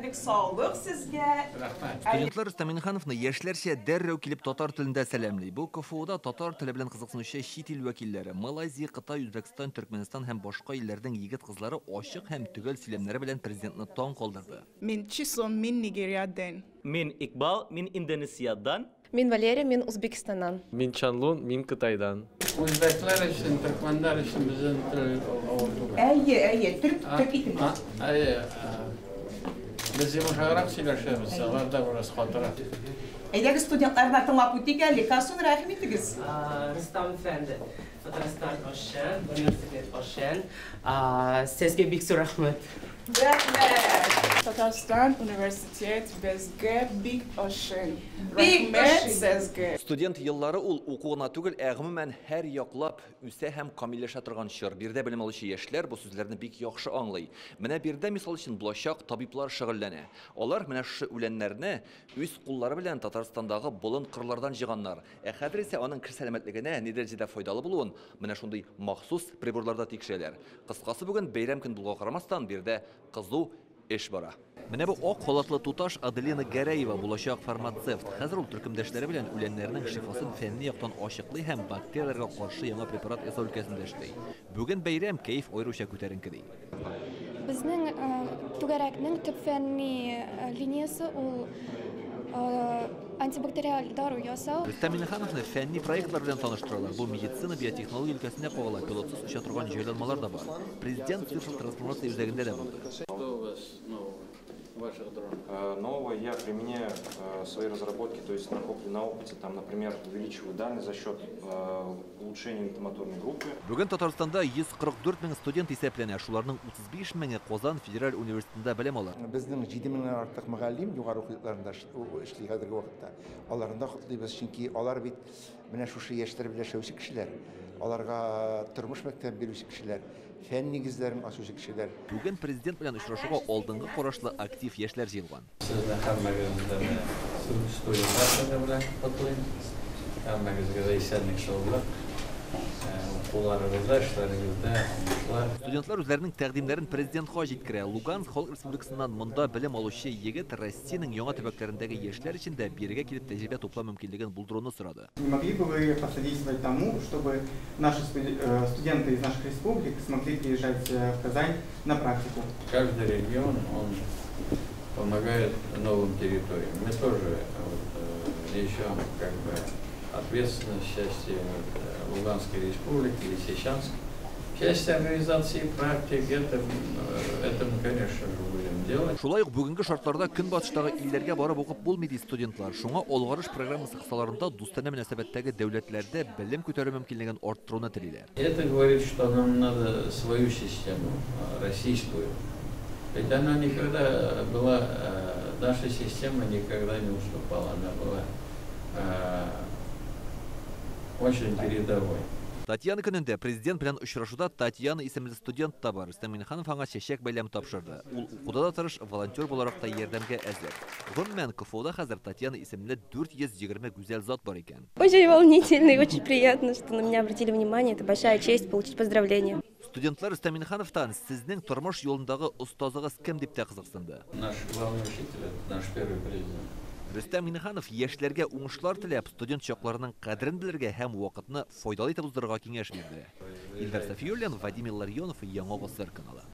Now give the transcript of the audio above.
Бик саулык сезгә. Студентлар Рустам Миннехановны яшьләрчә дәррәү килеп татар телендә сәламлый. Бу КФУда татар теле белән кызыксынучы чит ил вәкилләре, Малайзия, Кытай, Үзбәкстан, Төркменстан һәм башка илләрдән егет-кызлары ачык һәм төгәл сөйләмнәре белән президентны таң калдырды. Мин Чисон, мин Нигериядән. Мин Икбал, мин Индонезиядан. Мин Валерия, мин Узбекистаннан. Мин Чанлун, мин Кытайдан. Үзбәкләр өчен, төркмәннәр өчен безнең тел авырту. Әйе, төрк итегез. Без йомшаграк сөйләшәбез, аларда бераз катырак. Әйдәгез студентларны тыңлап үтик әле. Касун рәхим итегез. Рустам Фәнде, Татарстан Ошен, университет Ошен. Сезгә бик зур рәхмәт. Татарстан университет безгә бик ошын. Рәхмәт сезгә. Студент еллары ул укуына түгел, гомумән һәр яклап үсә һәм камилләшә торган чор. Бирдә белем алучы яшьләр бу сүзләрне бик яхшы аңлый. Менә бирдә мисал өчен булачак табиблар шөгыльләнә. Алар менә шушы үләннәрне үз куллары белән Татарстандагы болын кырлардан җыганнар. Хәзер исә аның кеше сәламәтлегенә ни дәрәҗәдә файдалы булуын менә шундый махсус приборларда тикшерәләр. Кыскасы бүген бәйрәм көн булуга карамастан бирдә кызу эш бара. Менә бу ак халатлы туташ Аделина Гәрәева булачак фармацевт. Хәзер ул төркемдәшләре белән үләннәрнең шифасын фәнни яктан ачыклый һәм бактерияләргә каршы яңа препарат ясау өлкәсендә эшли. Бүген бәйрәм кәеф аеруча күтәренке ди. Безнең түгәрәкнең төп фәнни линиясе ул антибактериаль дару ясау. Рустам Миннехановны фәнни проектлар белән таныштыралар. Бу медицина, биотехнология өлкәсендә кагыла, пилотсыз оча торган җайланмалар да бар. Президент цифр трансформация үзәгендә дә булды. Новое я применяю свои разработки, то есть накоплю на опыте, там, например, увеличиваю данные за счет улучшения интомоторной группы. Бүген Татарстанда 144 мең студент исәпләнә, шуларның 35 меңе Казан федераль университетында белем ала. Безнең 7 меңнән артык мөгаллим югары укуларында эшли хәзерге вакытта. Аларында котлыйбыз, чөнки алар бит менә шушы яшьләр белән яшәүче кешеләр. Аларга тормыш мәктәбе бирүче кешеләр, фән нигезләрен ачучы кешеләр. Бүген президент белән очрашуга алдынгы карашлы актив яшьләр җыелган. Сезне һәммәгезгә студентлар белән котлыйм. Һәммәгезгә исәнлек саулык. Студентлар үзләренең тәкъдимнәрен президентка җиткерә. Луганск Халык Республикасыннан монда белем алучы егет Россиянең яңа төбәкләрендәге яшьләр өчен дә бирегә килеп тәҗрибә туплау мөмкинлеген булдыруны сорады. Не могли бы вы посодействовать тому, чтобы наши студенты из наших республик смогли приезжать в Казань на практику? Каждый регион он помогает новым территориям. Мы тоже несем как бы ответственность части Луганской республики, Лисичанск. Часть организации практик, это мы, конечно же, будем делать. Шулай ук бүгенге шартларда көнбатыштагы илләргә барып укып булмый ди студентлар. Шуңа алгарыш программасы кысаларында дустана мөнәсәбәттәге дәүләтләрдә белем күтәрү мөмкинлеген арттыруны телиләр. Это говорит, что нам надо свою систему, российскую. Ведь она никогда была, наша система никогда не уступала, она была очень передовой. Татьяна көнендә президент белән очрашуда Татьяна исемле студент та бар. Рустам Миннеханов аңа чәчәк бәйләме тапшырды. Ул укуда да тырыш, волонтер буларак та ярдәмгә әзер. Гомумән КФУда хәзер Татьяна исемле 420 гүзәл зат бар икән. Очень волнительно и очень приятно, что на меня обратили внимание. Это большая честь получить поздравления. Студентлар Рустам Миннехановтан сезнең тормыш юлындагы остазыгыз кем дип тә кызыксынды. Наш главный учитель, наш первый президент. Рустам Миннеханов яшьләргә уңышлар теләп, студент чакларының кадерен белергә һәм вакытны файдалы итеп уздырырга киңәш бирде. Илдар Сафиуллин, Вадим Илларионов, Яңа Гасыр каналы.